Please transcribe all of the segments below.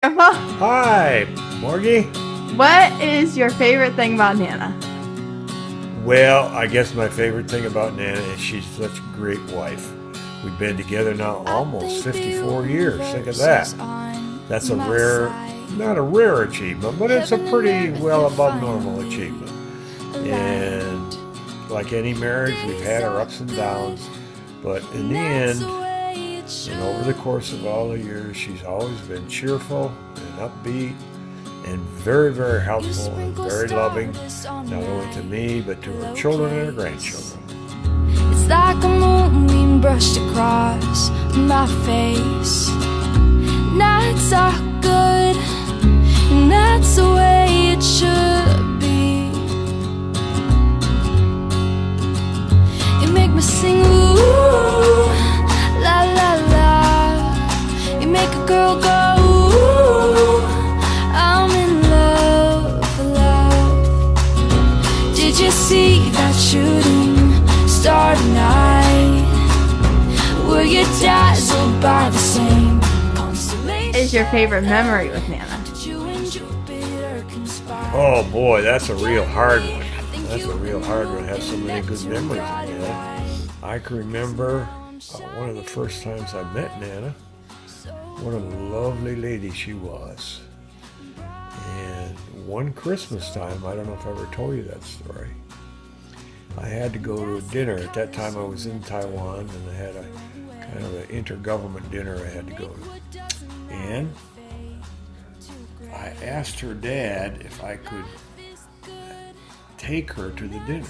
Grandpa, Hi, Morgie. what is your favorite thing about Nana? Well, I guess my favorite thing about Nana is she's such a great wife. We've been together now almost 54 years. Think of that. That's a rare, not a rare achievement, but it's a pretty well above normal achievement. And like any marriage, we've had our ups and downs, but in the end, and over the course of all the years, she's always been cheerful and upbeat and very, very helpful and very loving, not only to me, but to her children and her grandchildren. It's like a moonbeam brushed across my face. Nights are good, and that's the way it should be. You make me sing, ooh, la la la. You make a girl go, ooh, I'm in love, love. Did you see that shooting star tonight? Were you dazzled by the same constellation? Is your favorite memory with Nana? Oh boy, that's a real hard one. That's a real hard one. Has so many good memories in Nana. I can remember one of the first times I met Nana. What a lovely lady she was. And one Christmas time, I don't know if I ever told you that story, I had to go to a dinner. At that time I was in Taiwan, and I had a kind of an intergovernment dinner I had to go to. And I asked her dad if I could take her to the dinner.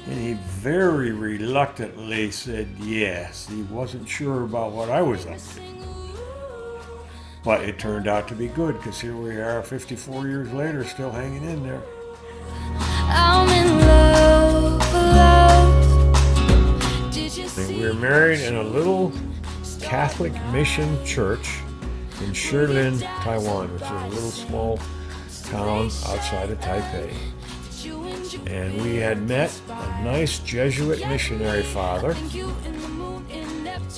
And he very reluctantly said yes. He wasn't sure about what I was up to. But it turned out to be good, because here we are 54 years later still hanging in there. I'm in love, love. And we were married in a little Catholic mission church in Shilin, Taiwan, which is a little small town outside of Taipei. And we had met a nice Jesuit missionary father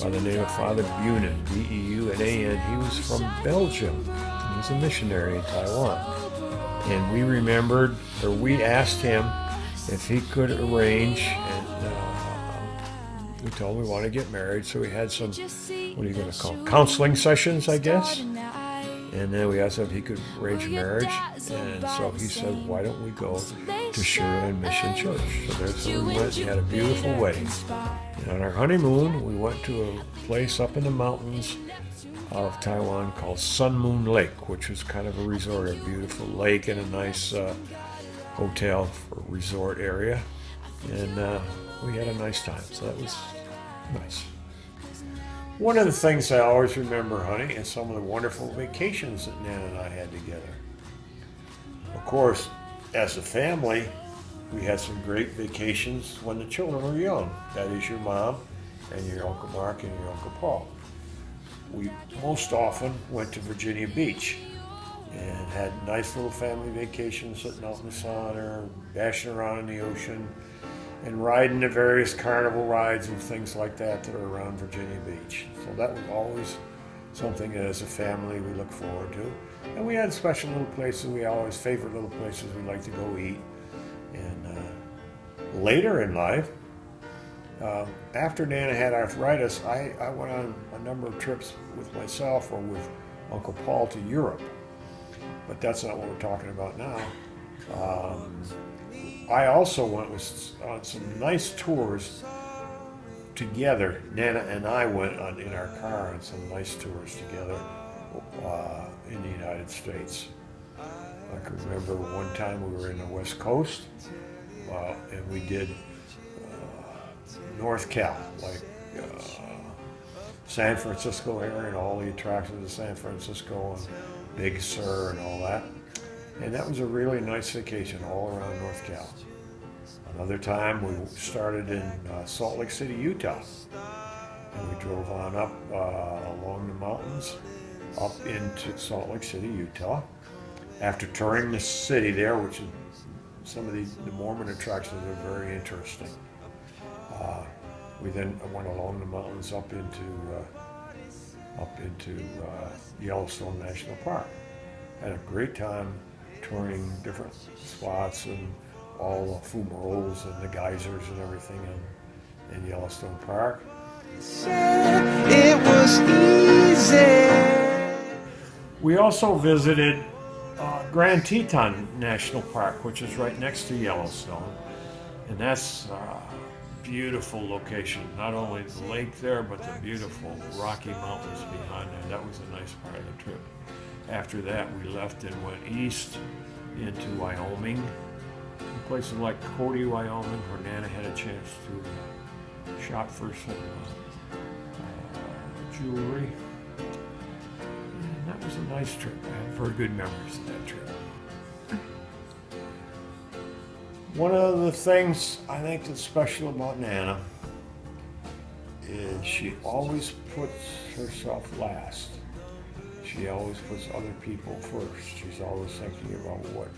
by the name of Father Bunin, B-E-U-N-A-N. He was from Belgium. He was a missionary in Taiwan. And we asked him if he could arrange, and we told him we want to get married, so we had some, what are you going to call, counseling sessions, I guess. And then we asked him if he could arrange marriage, and so he said, why don't we go to Shilin Mission Church? So there's where we went and had a beautiful wedding. And on our honeymoon, we went to a place up in the mountains of Taiwan called Sun Moon Lake, which was kind of a resort, a beautiful lake and a nice hotel for resort area. And we had a nice time, so that was nice. One of the things I always remember, honey, is some of the wonderful vacations that Nana and I had together. Of course, as a family, we had some great vacations when the children were young. That is your mom and your Uncle Mark and your Uncle Paul. We most often went to Virginia Beach and had nice little family vacations, sitting out in the sun or dashing around in the ocean and riding the various carnival rides and things like that that are around Virginia Beach. So that was always something that as a family we look forward to. And we had special little places, favorite little places we like to go eat. And later in life, after Nana had arthritis, I went on a number of trips with myself or with Uncle Paul to Europe. But that's not what we're talking about now. I also went on some nice tours together. Nana and I went in our car on some nice tours together in the United States. I can remember one time we were in the West Coast, and we did North Cal, like San Francisco area and all the attractions of San Francisco and Big Sur and all that. And that was a really nice vacation all around North Cal. Another time we started in Salt Lake City, Utah. And we drove on up along the mountains up into Salt Lake City, Utah. After touring the city there, which is some of the Mormon attractions are very interesting. We then went along the mountains up into up into Yellowstone National Park. Had a great time touring different spots and all the fumaroles and the geysers and everything in Yellowstone Park. It was easy. We also visited Grand Teton National Park, which is right next to Yellowstone, and that's a beautiful location. Not only the lake there, but the beautiful Rocky Mountains behind there. That was a nice part of the trip. After that, we left and went east into Wyoming, places like Cody, Wyoming, where Nana had a chance to shop for some jewelry. And that was a nice trip. I had very good memories of that trip. One of the things I think that's special about Nana is she always puts herself last. She always puts other people first. She's always thinking about what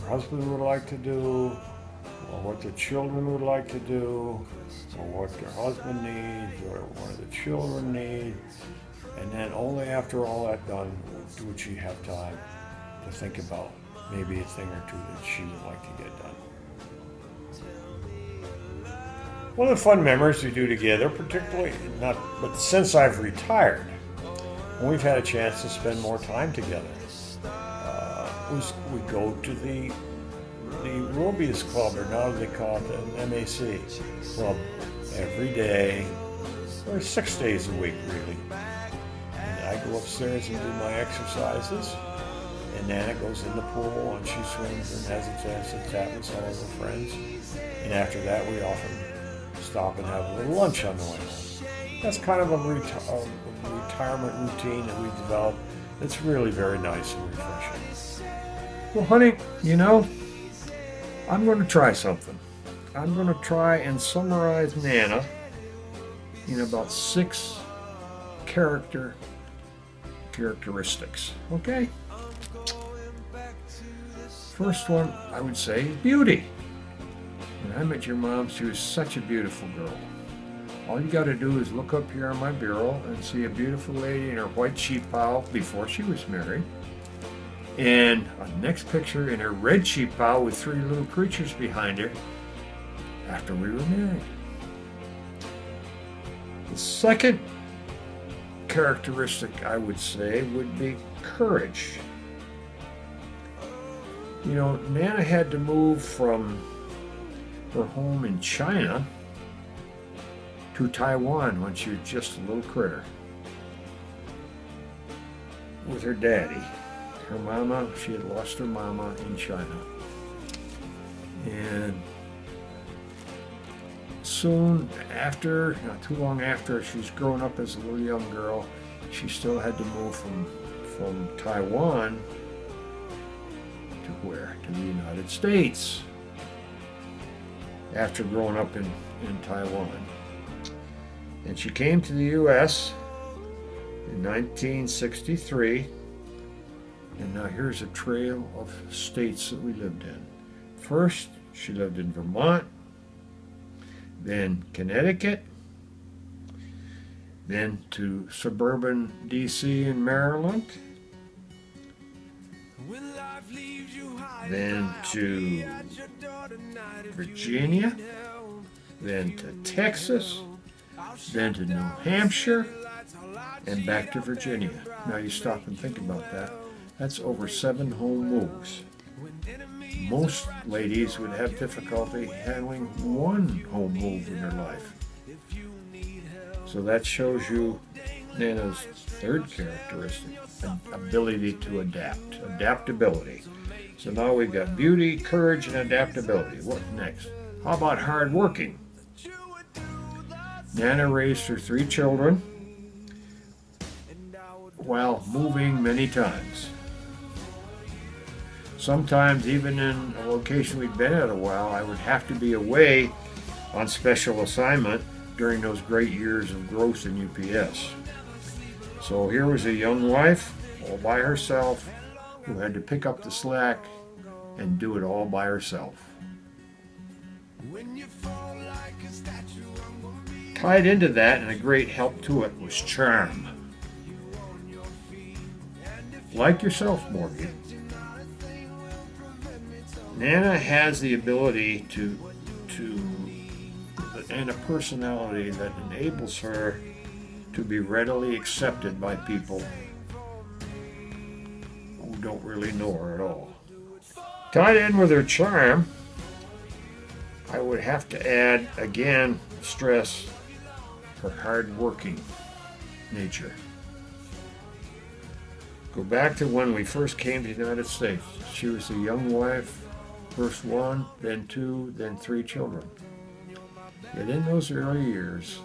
her husband would like to do, or what the children would like to do, or what their husband needs, or what the children need. And then only after all that done would she have time to think about maybe a thing or two that she would like to get done. One of the fun memories we do together, particularly but since I've retired, and we've had a chance to spend more time together, we go to the Robius Club, or now they call it the MAC Club, every day, or 6 days a week, really. And I go upstairs and do my exercises, and Nana goes in the pool and she swims and has a chance to chat with some of her friends. And after that, we often stop and have a little lunch on the way home. That's kind of a retirement routine that we developed. It's really very nice and refreshing. Well, honey, you know, I'm going to try something. I'm going to try and summarize Nana in about 6 characteristics. Okay? First one, I would say, is beauty. When I met your mom, she was such a beautiful girl. All you got to do is look up here on my bureau and see a beautiful lady in her white sheep pile before she was married, and a next picture in her red sheep pile with 3 little creatures behind her after we were married. The second characteristic, I would say, would be courage. You know, Nana had to move from her home in China to Taiwan when she was just a little critter with her daddy. Her mama, she had lost her mama in China. And soon after, not too long after, she's grown up as a little young girl, she still had to move from Taiwan to where? To the United States. After growing up in Taiwan. And she came to the U.S. in 1963. And now here's a trail of states that we lived in. First, she lived in Vermont, then Connecticut, then to suburban D.C. and Maryland, then to Virginia, then to Texas, then to New Hampshire, and back to Virginia. Now you stop and think about that. That's over 7 home moves. Most ladies would have difficulty handling 1 home move in their life. So that shows you Nana's third characteristic, ability to adapt, adaptability. So now we've got beauty, courage, and adaptability. What next? How about hard working? Nana raised her 3 children while moving many times. Sometimes, even in a location we'd been at a while, I would have to be away on special assignment during those great years of growth in UPS. So here was a young wife, all by herself, who had to pick up the slack and do it all by herself. Tied into that, and a great help to it, was charm. like yourself, Morgan, Nana has the ability and a personality that enables her to be readily accepted by people who don't really know her at all. Tied in with her charm, I would have to add, again, stress her hard-working nature. Go back to when we first came to the United States. She was a young wife, first one, then two, then three children. Yet in those early years,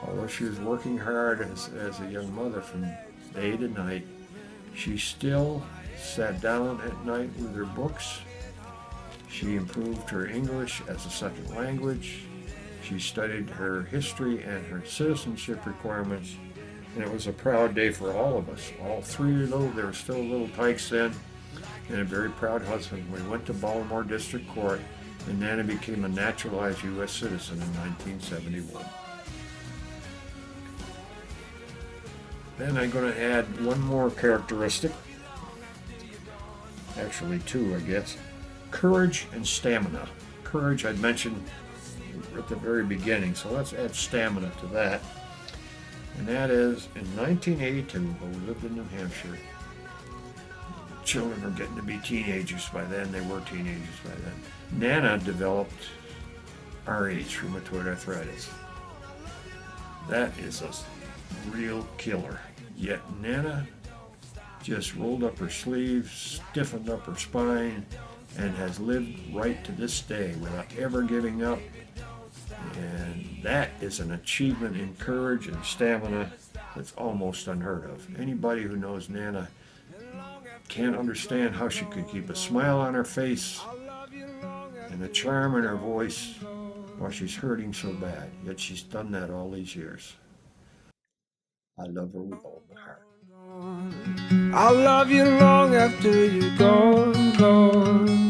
although she was working hard as a young mother from day to night, she still sat down at night with her books. She improved her English as a second language. She studied her history and her citizenship requirements, and it was a proud day for all of us. All three little, they were still little tykes then, and a very proud husband. We went to Baltimore District Court, and Nana became a naturalized U.S. citizen in 1971. Then I'm going to add one more characteristic, actually two, I guess. Courage and stamina. Courage I'd mentioned at the very beginning, so let's add stamina to that. And that is, in 1982, when we lived in New Hampshire, children were getting to be teenagers by then. They were teenagers by then. Nana developed RH, rheumatoid arthritis. That is a real killer. Yet Nana just rolled up her sleeves, stiffened up her spine, and has lived right to this day without ever giving up. And that is an achievement in courage and stamina that's almost unheard of. Anybody who knows Nana can't understand how she could keep a smile on her face and a charm in her voice while she's hurting so bad. Yet she's done that all these years. I love her with all my heart. I'll love you long after you're gone, gone.